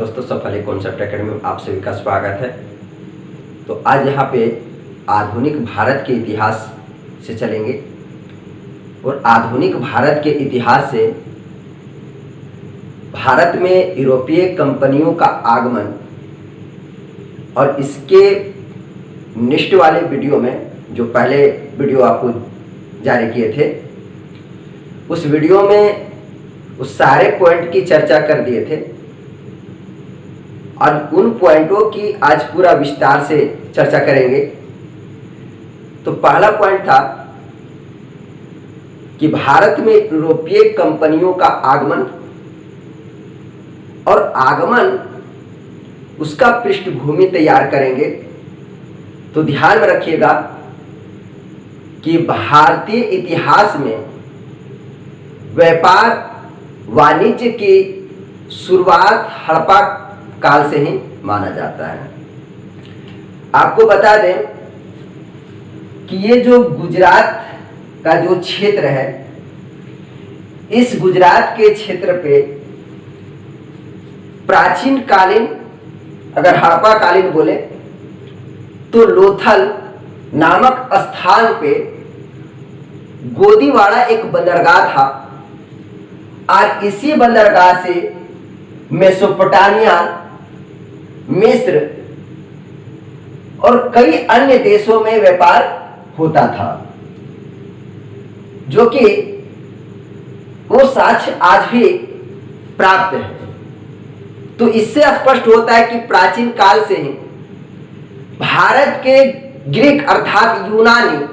दोस्तों, सफल concept academy में आप सभी का स्वागत है। तो आज यहाँ पे आधुनिक भारत के इतिहास से चलेंगे और आधुनिक भारत के इतिहास से भारत में यूरोपीय कंपनियों का आगमन और इसके नेक्स्ट वाले वीडियो में, जो पहले वीडियो आपको जारी किए थे, उस वीडियो में उस सारे पॉइंट की चर्चा कर दिए थे और उन पॉइंटों की आज पूरा विस्तार से चर्चा करेंगे। तो पहला पॉइंट था कि भारत में यूरोपीय कंपनियों का आगमन और आगमन उसका पृष्ठभूमि तैयार करेंगे। तो ध्यान में रखिएगा कि भारतीय इतिहास में व्यापार वाणिज्य की शुरुआत हड़प्पा काल से ही माना जाता है। आपको बता दें कि ये जो गुजरात का जो क्षेत्र है, इस गुजरात के क्षेत्र पे प्राचीन कालीन, अगर हड़प्पा कालीन बोले तो लोथल नामक स्थान पे गोदीवाड़ा एक बंदरगाह था और इसी बंदरगाह से मेसोपोटामिया, मिस्र और कई अन्य देशों में व्यापार होता था, जो कि वो साक्ष्य आज भी प्राप्त है। तो इससे स्पष्ट होता है कि प्राचीन काल से ही भारत के ग्रीक अर्थात यूनानी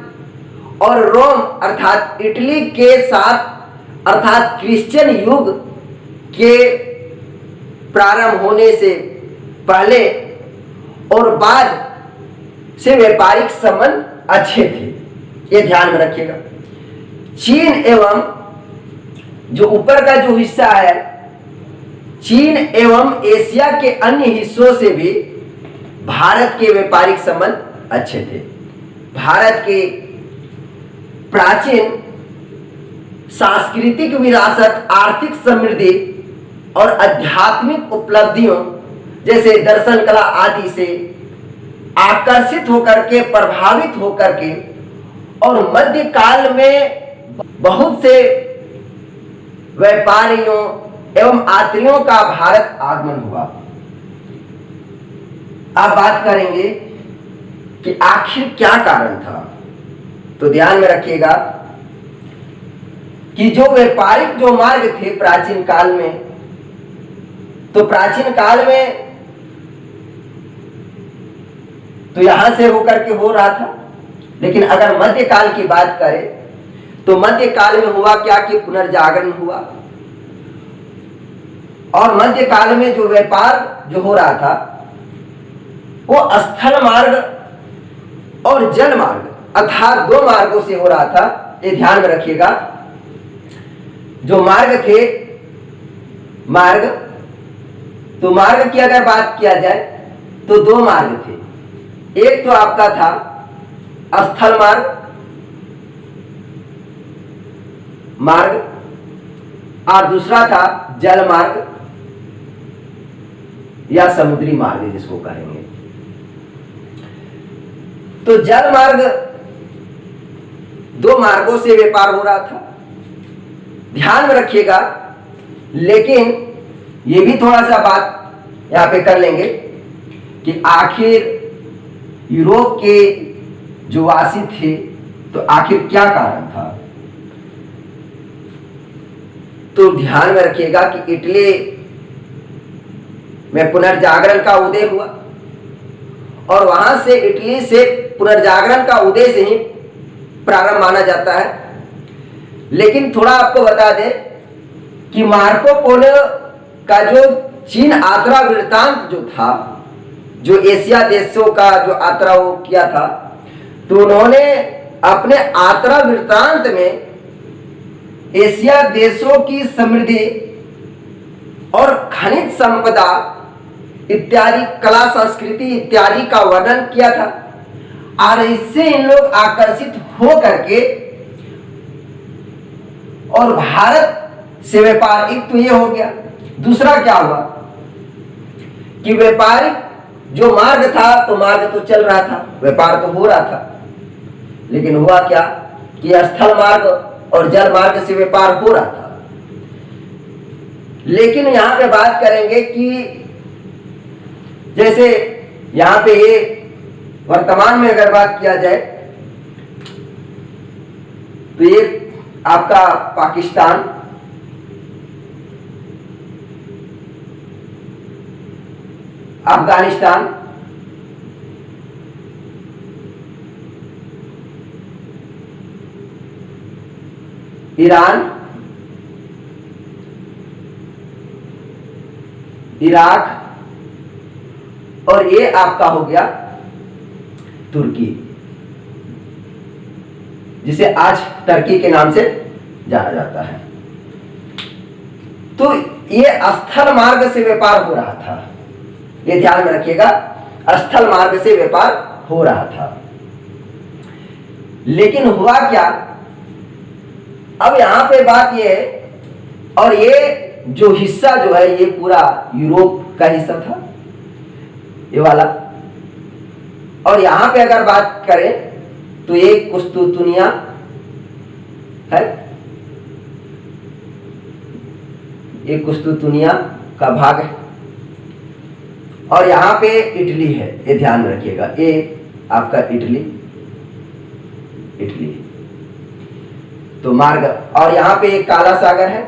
और रोम अर्थात इटली के साथ अर्थात क्रिश्चियन युग के प्रारंभ होने से पहले और बाद से व्यापारिक संबंध अच्छे थे। ये ध्यान में रखिएगा। चीन एवं जो ऊपर का जो हिस्सा है, चीन एवं एशिया के अन्य हिस्सों से भी भारत के व्यापारिक संबंध अच्छे थे। भारत के प्राचीन सांस्कृतिक विरासत, आर्थिक समृद्धि और आध्यात्मिक उपलब्धियों जैसे दर्शन कला आदि से आकर्षित होकर के, प्रभावित होकर के और मध्यकाल में बहुत से व्यापारियों एवं यात्रियों का भारत आगमन हुआ। अब बात करेंगे कि आखिर क्या कारण था। तो ध्यान में रखिएगा कि जो व्यापारिक जो मार्ग थे प्राचीन काल में, तो प्राचीन काल में तो यहां से होकर के हो रहा था, लेकिन अगर मध्यकाल की बात करें तो मध्यकाल में हुआ क्या कि पुनर्जागरण हुआ और मध्यकाल में जो व्यापार जो हो रहा था वो स्थल मार्ग और जल मार्ग अर्थात दो मार्गों से हो रहा था। ये ध्यान में रखिएगा। जो मार्ग थे, तो मार्ग की अगर बात किया जाए तो दो मार्ग थे। एक तो आपका था स्थल मार्ग और दूसरा था जल मार्ग या समुद्री मार्ग जिसको कहेंगे। तो जल मार्ग दो मार्गों से व्यापार हो रहा था, ध्यान में रखिएगा। लेकिन ये भी थोड़ा सा बात यहां पे कर लेंगे कि आखिर यूरोप के जो वासी थे तो आखिर क्या कारण था। तो ध्यान में रखिएगा कि इटली में पुनर्जागरण का उदय हुआ और वहां से इटली से पुनर्जागरण का उदय से ही प्रारंभ माना जाता है। लेकिन थोड़ा आपको बता दें कि मार्को पोलो का जो चीन यात्रा वृत्तांत जो था, जो एशिया देशों का जो यात्रा वो किया था, तो उन्होंने अपने यात्रा वृत्तांत में एशिया देशों की समृद्धि और खनिज संपदा इत्यादि, कला संस्कृति इत्यादि का वर्णन किया था और इससे इन लोग आकर्षित हो करके और भारत से व्यापार, एक तो ये हो गया। दूसरा क्या हुआ कि व्यापारिक जो मार्ग था तो मार्ग तो चल रहा था, व्यापार तो हो रहा था, लेकिन हुआ क्या कि स्थल मार्ग और जल मार्ग से व्यापार हो रहा था। लेकिन यहां पे बात करेंगे कि जैसे यहां पे ये वर्तमान में अगर बात किया जाए तो ये आपका पाकिस्तान, अफगानिस्तान, ईरान, इराक और ये आपका हो गया तुर्की, जिसे आज टर्की के नाम से जाना जाता है। तो ये स्थल मार्ग से व्यापार हो रहा था, ये ध्यान में रखिएगा, स्थल मार्ग से व्यापार हो रहा था। लेकिन हुआ क्या, अब यहां पे बात ये है, और ये जो हिस्सा जो है ये पूरा यूरोप का हिस्सा था, ये वाला, और यहां पे अगर बात करें तो ये कुस्तुतुनिया है, ये कुस्तुतुनिया का भाग है, और यहां पे इटली है, ये ध्यान में रखिएगा, ये आपका इटली तो मार्ग, और यहां पे एक काला सागर है,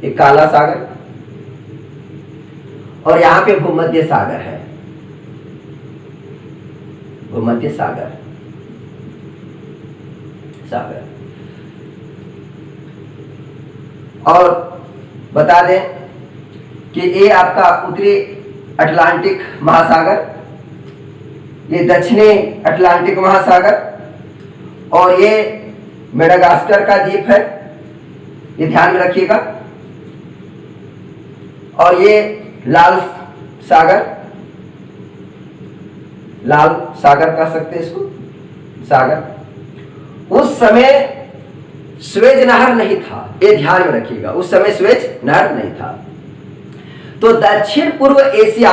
एक काला सागर, और यहां पे भूमध्य सागर है, भूमध्य सागर और बता दें कि ये आपका उत्तरी अटलांटिक महासागर, ये दक्षिणी अटलांटिक महासागर, और ये मेडागास्कर का द्वीप है, ये ध्यान में रखिएगा, और ये लाल सागर कह सकते हैं इसको, सागर। उस समय स्वेज नहर नहीं था, ये ध्यान में रखिएगा, उस समय स्वेज नहर नहीं था। तो दक्षिण पूर्व एशिया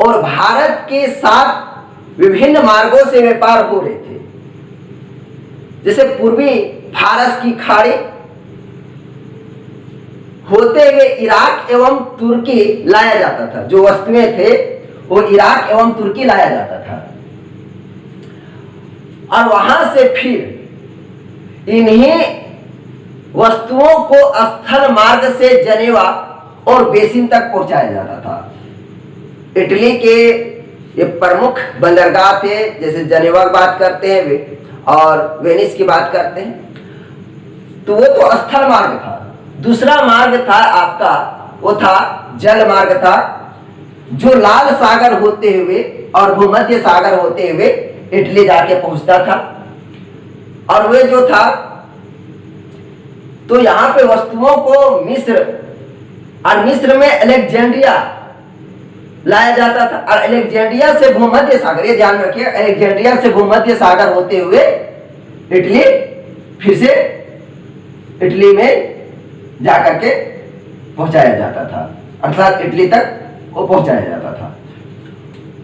और भारत के साथ विभिन्न मार्गों से व्यापार हो रहे थे, जैसे पूर्वी फारस की खाड़ी होते हुए इराक एवं तुर्की लाया जाता था, जो वस्तुएं थे वो इराक एवं तुर्की लाया जाता था, और वहां से फिर इन्हीं वस्तुओं को स्थल मार्ग से जनेवा और बेसिन तक पहुंचाया जाता था। इटली के ये प्रमुख बंदरगाह थे, जैसे जनेवा की बात करते हैं वे, और वेनिस की बात करते हैं, तो वो तो स्थल मार्ग था। दूसरा मार्ग था आपका, वो था जल मार्ग था, जो लाल सागर होते हुए और भूमध्य सागर होते हुए इटली जाके पहुंचता था। और वे जो था, तो यहां पे वस्तुओं को मिस्र, और मिस्र में अलेक्जेंड्रिया लाया जाता था, और अलेक्जेंड्रिया से भूमध्य सागर, ये ध्यान रखिए, अलेक्जेंड्रिया से भूमध्य सागर होते हुए इटली, फिर से इटली में जाकर के पहुंचाया जाता था, अर्थात इटली तक वो पहुंचाया जाता था।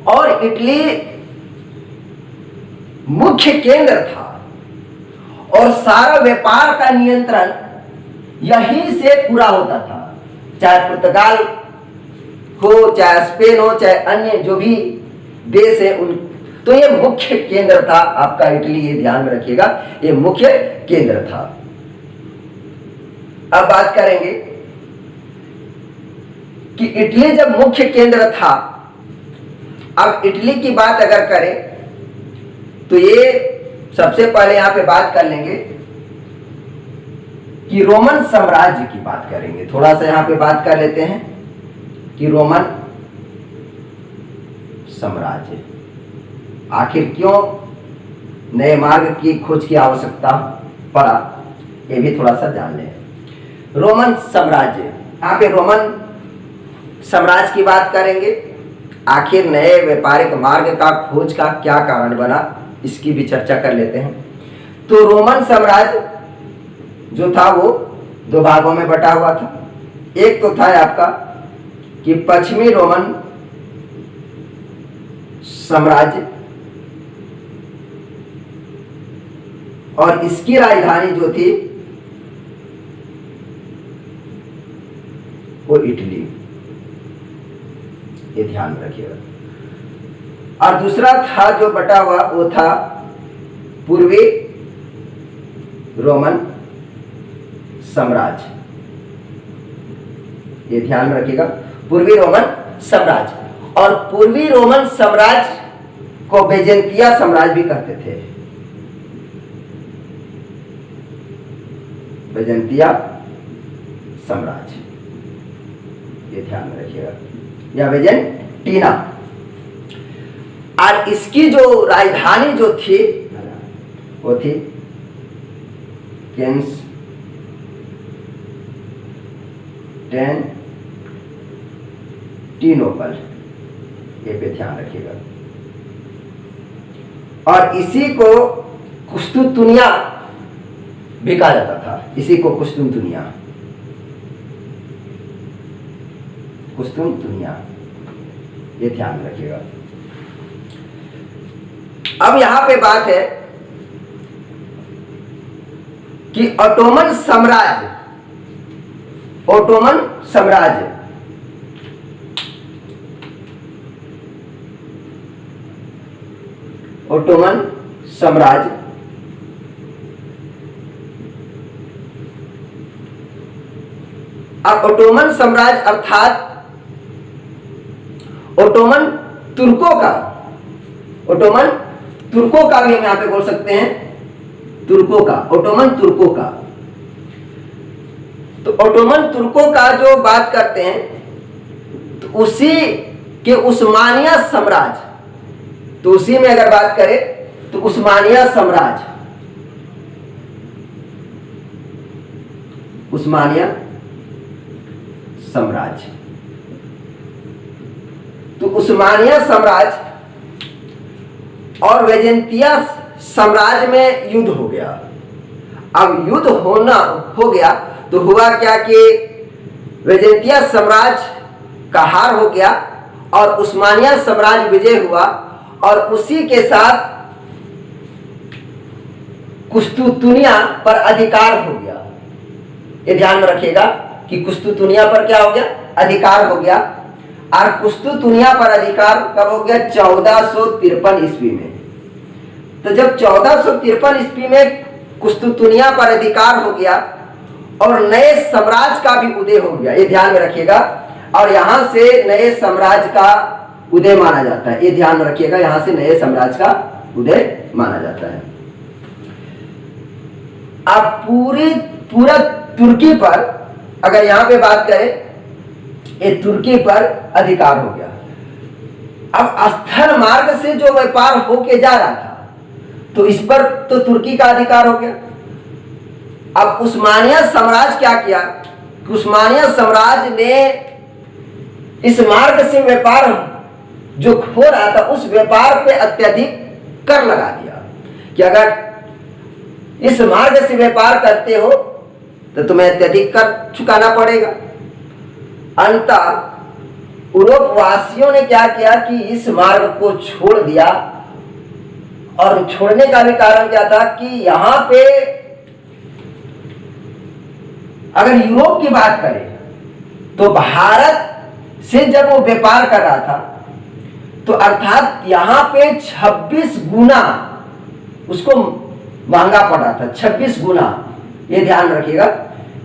और इटली मुख्य केंद्र था, और सारा व्यापार का नियंत्रण यहीं से पूरा होता था, चाहे पुर्तगाल हो, चाहे स्पेन हो, चाहे अन्य जो भी देश है उन, तो ये मुख्य केंद्र था आपका इटली, ये ध्यान में रखिएगा, ये मुख्य केंद्र था। अब बात करेंगे कि इटली जब मुख्य केंद्र था, अब इटली की बात अगर करें तो ये सबसे पहले यहां पे बात कर लेंगे कि रोमन साम्राज्य की बात करेंगे। थोड़ा सा यहां पे बात कर लेते हैं कि रोमन साम्राज्य आखिर क्यों नए मार्ग की खोज की आवश्यकता पड़ा, ये भी थोड़ा सा जान लें। रोमन साम्राज्य, यहाँ पे रोमन साम्राज्य की बात करेंगे, आखिर नए व्यापारिक मार्ग का खोज का क्या कारण बना, इसकी भी चर्चा कर लेते हैं। तो रोमन साम्राज्य जो था वो दो भागों में बटा हुआ था। एक तो था आपका कि पश्चिमी रोमन साम्राज्य और इसकी राजधानी जो थी वो इटली, ये ध्यान में रखिएगा। और दूसरा था जो बटा हुआ वो था पूर्वी रोमन साम्राज्य, ये ध्यान में रखिएगा, पूर्वी रोमन साम्राज्य। और पूर्वी रोमन साम्राज्य को बेजेंतिया साम्राज्य भी कहते थे, बेजेंतिया साम्राज्य, ये ध्यान में रखिएगा, या बेजेंटीना। और इसकी जो राजधानी जो थी वो थी कॉन्स्टेंटिनोपल, ये पे ध्यान रखिएगा। और इसी को कुस्तुंतुनिया भी कहा जाता था, इसी को कुस्तुंतुनिया, कुस्तुंतुनिया, ये ध्यान रखिएगा। अब यहां पे बात है कि ऑटोमन साम्राज्य, ऑटोमन साम्राज्य ऑटोमन साम्राज्य और ऑटोमन साम्राज्य अर्थात ऑटोमन तुर्कों का, ऑटोमन तुर्कों का भी हम यहां पे बोल सकते हैं, तुर्कों का, ऑटोमन तुर्कों का। तो ऑटोमन तुर्कों का जो बात करते हैं तो उसी के उस्मानिया साम्राज्य, तो उसी में अगर बात करें तो उस्मानिया साम्राज्य, उस्मानिया साम्राज्य, तो उस्मानिया साम्राज्य और बेजेंतिया साम्राज्य में युद्ध हो गया। अब युद्ध हो गया तो हुआ क्या कि बेजेंतिया साम्राज्य का हार हो गया और उस्मानिया साम्राज्य विजय हुआ, और उसी के साथ कुस्तुंतुनिया पर अधिकार हो गया। ये ध्यान में रखिएगा कि कुस्तुंतुनिया पर क्या हो गया, अधिकार हो गया। और कुस्तुंतुनिया पर अधिकार कब हो गया, 1453 ईस्वी में। तो जब 1453 ईस्वी में कुस्तुंतुनिया पर अधिकार हो गया और नए साम्राज्य का भी उदय हो गया, ये ध्यान में रखिएगा। और यहां से नए साम्राज्य का उदय माना जाता है, ये ध्यान में रखिएगा, यहां से नए साम्राज्य का उदय माना जाता है। अब पूरा तुर्की पर अगर यहां पे बात करें, ये तुर्की पर अधिकार हो गया। अब स्थल मार्ग से जो व्यापार होके जा रहा था तो इस पर तो तुर्की का अधिकार हो गया। अब उस्मानिया साम्राज्य क्या किया, उस्मानिया साम्राज्य ने इस मार्ग से व्यापार जो हो रहा था उस व्यापार पे अत्यधिक कर लगा दिया कि अगर इस मार्ग से व्यापार करते हो तो तुम्हें अत्यधिक कर चुकाना पड़ेगा। अंततः यूरोप वासियों ने क्या किया कि इस मार्ग को छोड़ दिया, और छोड़ने का भी कारण क्या था कि यहां पे अगर यूरोप की बात करें तो भारत से जब वो व्यापार कर रहा था तो अर्थात यहां पे 26 गुना उसको महंगा पड़ रहा था, 26 गुना। ये ध्यान रखिएगा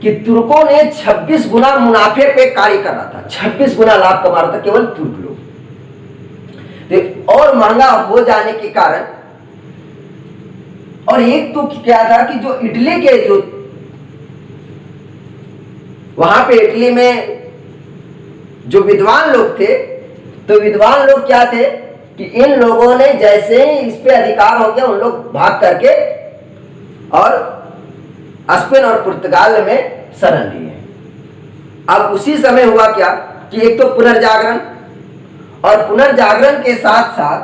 कि तुर्कों ने 26 गुना मुनाफे पे कार्य कर रहा था, 26 गुना लाभ कमा रहा था केवल तुर्क लोग। तो और महंगा हो जाने के कारण, और एक तो क्या था कि जो इटली के जो वहां पे इटली में जो विद्वान लोग थे, तो विद्वान लोग क्या थे कि इन लोगों ने जैसे ही इस पे अधिकार हो गया उन लोग भाग करके और स्पेन और पुर्तगाल में शरण लिए। अब उसी समय हुआ क्या कि एक तो पुनर्जागरण, और पुनर्जागरण के साथ साथ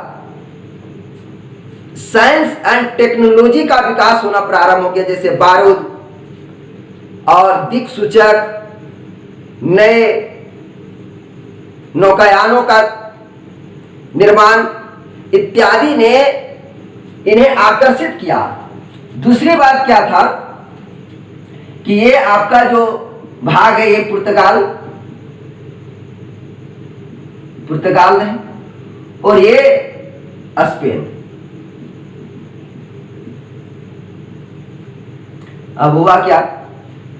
साइंस एंड टेक्नोलॉजी का विकास होना प्रारंभ हो गया, जैसे बारूद और दिक्सूचक, नए नौकायानों का निर्माण इत्यादि ने इन्हें आकर्षित किया। दूसरी बात क्या था कि ये आपका जो भाग है ये पुर्तगाल है और ये स्पेन। अब हुआ क्या,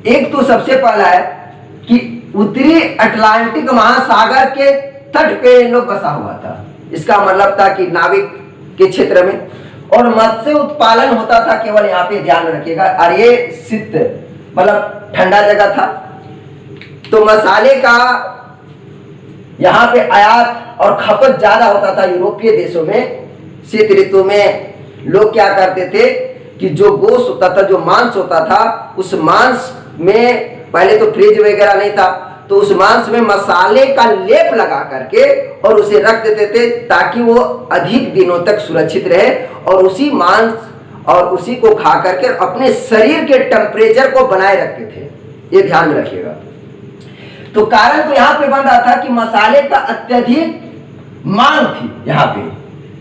एक तो सबसे पहला है कि उत्तरी अटलांटिक महासागर के तट पे इन लोग बसा हुआ था। इसका मतलब था कि नाविक के क्षेत्र में, और मत्स्य उत्पादन होता था केवल यहाँ पे, ध्यान रखिएगा। और ये शीत मतलब ठंडा जगह था, तो मसाले का यहाँ पे आयात और खपत ज्यादा होता था यूरोपीय देशों में। शीत ऋतु में लोग क्या करते थे कि जो गोश्त होता था, जो मांस होता था, उस मांस में पहले तो फ्रिज वगैरह नहीं था, तो उस मांस में मसाले का लेप लगा करके और उसे रख देते थे ताकि वो अधिक दिनों तक सुरक्षित रहे, और उसी मांस और उसी को खा करके अपने शरीर के टेम्परेचर को बनाए रखते थे। ये ध्यान में रखिएगा। तो कारण तो यहाँ पे बन रहा था कि मसाले का अत्यधिक मांग थी यहाँ पे,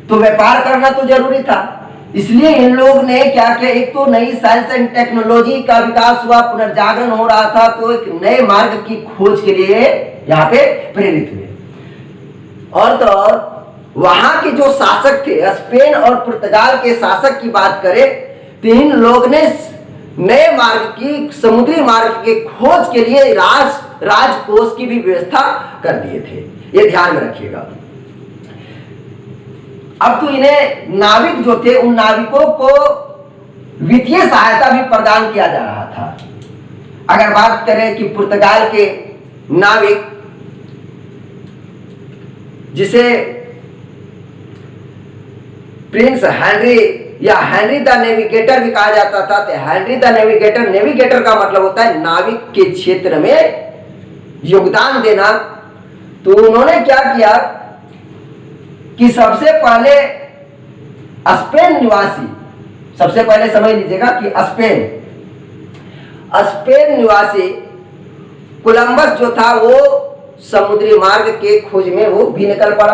तो व्यापार करना तो जरूरी था। इसलिए इन लोग ने क्या किया, एक तो नई साइंस एंड टेक्नोलॉजी का विकास हुआ, पुनर्जागरण हो रहा था, तो एक नए मार्ग की खोज के लिए यहाँ पे प्रेरित हुए। और तो वहां के जो शासक थे, स्पेन और पुर्तगाल के शासक की बात करें, तो इन लोग ने नए मार्ग की, समुद्री मार्ग के खोज के लिए राजकोष की भी व्यवस्था कर दिए थे। ये ध्यान में रखिएगा। अब तो इन्हें नाविक जो थे, उन नाविकों को वित्तीय सहायता भी प्रदान किया जा रहा था। अगर बात करें कि पुर्तगाल के नाविक, जिसे प्रिंस हेनरी या हेनरी द नेविगेटर भी कहा जाता था, तो हेनरी द नेविगेटर, नेविगेटर का मतलब होता है नाविक के क्षेत्र में योगदान देना। तो उन्होंने क्या किया कि सबसे पहले स्पेन निवासी, सबसे पहले समझ लीजिएगा कि स्पेन निवासी कोलंबस जो था, वो समुद्री मार्ग के खोज में वो भी निकल पड़ा।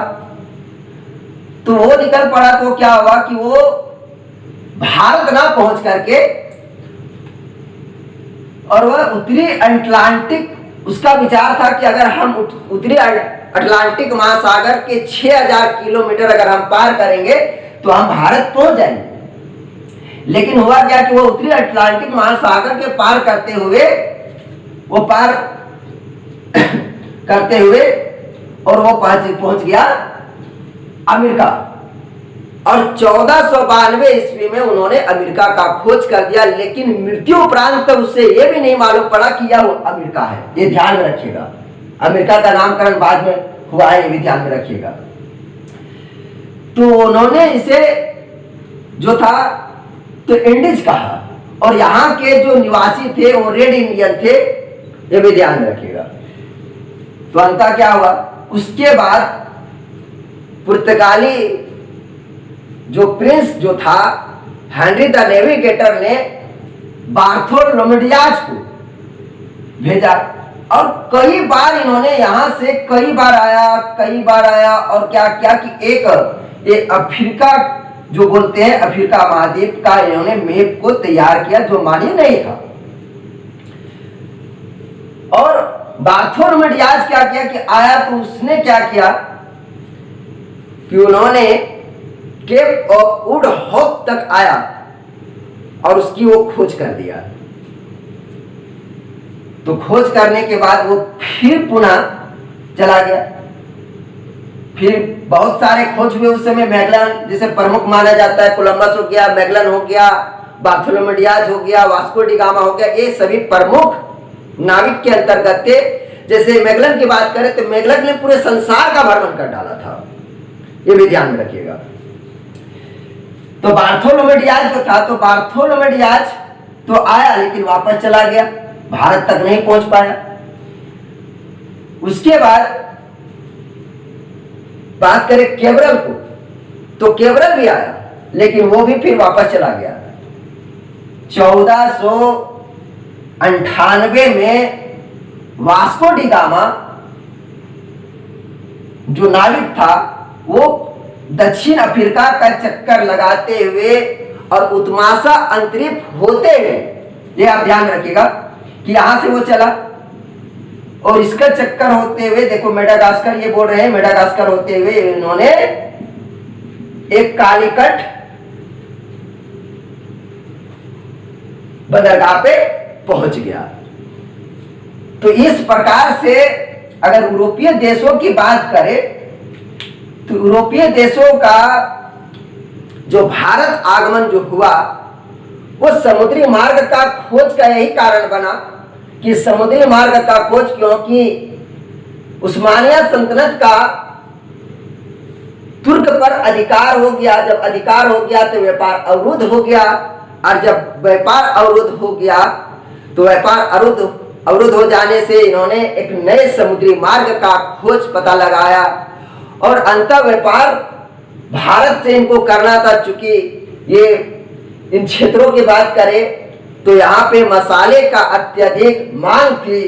तो वो निकल पड़ा तो क्या हुआ कि वो भारत ना पहुंच करके, और वह उत्तरी अटलांटिक, उसका विचार था कि अगर हम उत्तरी अटलांटिक महासागर के 6000 किलोमीटर अगर हम पार करेंगे तो हम भारत पहुंच जाएंगे। लेकिन हुआ क्या कि वो उत्तरी अटलांटिक महासागर के पार करते हुए और वो पहुंच गया अमेरिका। और 1492 ईस्वी में उन्होंने अमेरिका का खोज कर दिया, लेकिन मृत्यु उपरांत उससे यह भी नहीं मालूम पड़ा कि यह अमेरिका है। ये ध्यान में रखिएगा। अमेरिका का नामकरण बाद में हुआ है, ये भी ध्यान में रखिएगा। तो उन्होंने इसे जो था तो इंडिज कहा, और यहाँ के जो निवासी थे वो रेड इंडियन थे, ये भी ध्यान में रखिएगा। तो अंततः क्या हुआ, उसके बाद पुर्तगाली जो प्रिंस जो था हेनरी द नेविगेटर ने बार्थोलोमेडियाज को भेजा, और कई बार इन्होंने यहां से कई बार आया और क्या किया कि एक अफ्रीका जो बोलते हैं अफ्रीका महाद्वीप का इन्होंने मैप को तैयार किया, जो मान्य नहीं था। और बार्थोलोमेडियाज क्या किया कि आया, तो उसने क्या किया कि उन्होंने केप ऑफ गुड होप तक आया और उसकी वो खोज कर दिया। तो खोज करने के बाद वो फिर पुनः चला गया। फिर बहुत सारे खोज हुए उस समय। मैगलन जिसे प्रमुख माना जाता है, कोलंबस हो गया, मैगलन हो गया, बार्थोलोमेडियाज हो गया, वास्को डी गामा हो गया, ये सभी प्रमुख नाविक के अंतर्गत थे। जैसे मैगलन की बात करें तो मैगलन ने पूरे संसार का भ्रमण कर डाला था, ये भी ध्यान में रखिएगा। तो बार्थोलोमेडियाज जो था, तो बार्थोलोमेडियाज तो आया लेकिन वापस चला गया, भारत तक नहीं पहुंच पाया। उसके बाद बात करें केवरल को, तो केवरल भी आया लेकिन वो भी फिर वापस चला गया। 1498 में वास्को डी गामा जो नाविक था वो दक्षिण अफ्रीका का चक्कर लगाते हुए और उत्माशा अंतरित होते हुए, ये आप ध्यान रखिएगा कि यहां से वो चला और इसका चक्कर होते हुए, देखो मेडागास्कर, ये बोल रहे हैं मेडागास्कर होते हुए इन्होंने एक कालीकट बंदरगाह पे पहुंच गया। तो इस प्रकार से अगर यूरोपीय देशों की बात करें तो यूरोपीय देशों का जो भारत आगमन जो हुआ वो समुद्री मार्ग का खोज का यही कारण बना कि समुद्री मार्ग का खोज, क्योंकि उस्मानिया सल्तनत का तुर्क पर अधिकार हो गया। जब अधिकार हो गया तो व्यापार अवरुद्ध हो गया, और जब व्यापार अवरुद्ध हो गया तो व्यापार अवरुद्ध हो जाने से इन्होंने एक नए समुद्री मार्ग का खोज पता लगाया और अंतः व्यापार भारत से इनको करना था। चूंकि ये इन क्षेत्रों की बात करें तो यहाँ पे मसाले का अत्यधिक मांग थी।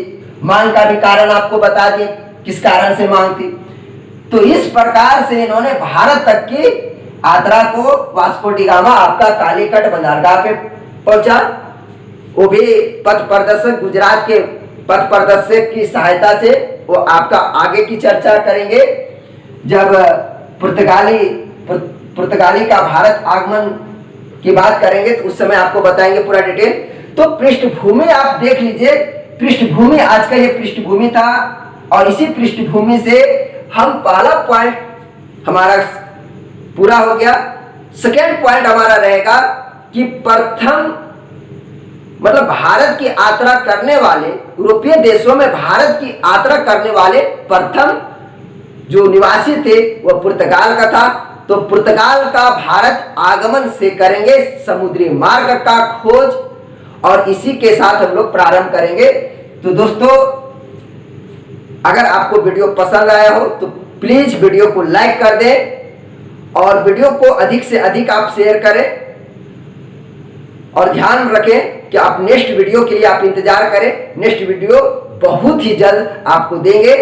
मांग का भी कारण आपको बता दिए किस कारण से मांग थी। तो इस प्रकार से इन्होंने भारत तक की यात्रा को वास्को डी गामा आपका कालीकट बंदरगाह पे पहुंचा। वो भी पथ प्रदर्शक, गुजरात के पथ प्रदर्शक की सहायता से वो आपका आगे की चर्चा करेंगे। जब पुर्तगाली का भारत आगमन की बात करेंगे तो उस समय आपको बताएंगे पूरा डिटेल। तो पृष्ठभूमि आप देख लीजिए, पृष्ठभूमि आज का ये पृष्ठभूमि था और इसी पृष्ठभूमि से हम पहला पॉइंट हमारा पूरा हो गया। सेकेंड पॉइंट हमारा रहेगा कि प्रथम मतलब भारत की यात्रा करने वाले, यूरोपीय देशों में भारत की यात्रा करने वाले प्रथम जो निवासी थे वह पुर्तगाल का था। तो पुर्तगाल का भारत आगमन से करेंगे समुद्री मार्ग का खोज और इसी के साथ हम लोग प्रारंभ करेंगे। तो दोस्तों, अगर आपको वीडियो पसंद आया हो तो प्लीज वीडियो को लाइक कर दें और वीडियो को अधिक से अधिक आप शेयर करें और ध्यान रखें कि आप नेक्स्ट वीडियो के लिए आप इंतजार करें। नेक्स्ट वीडियो बहुत ही जल्द आपको देंगे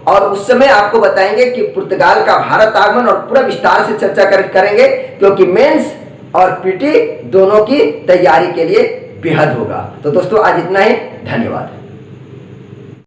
और उस समय आपको बताएंगे कि पुर्तगाल का भारत आगमन और पूरा विस्तार से चर्चा करेंगे, क्योंकि मेंस और पीटी दोनों की तैयारी के लिए बेहद होगा। तो दोस्तों आज इतना ही, धन्यवाद।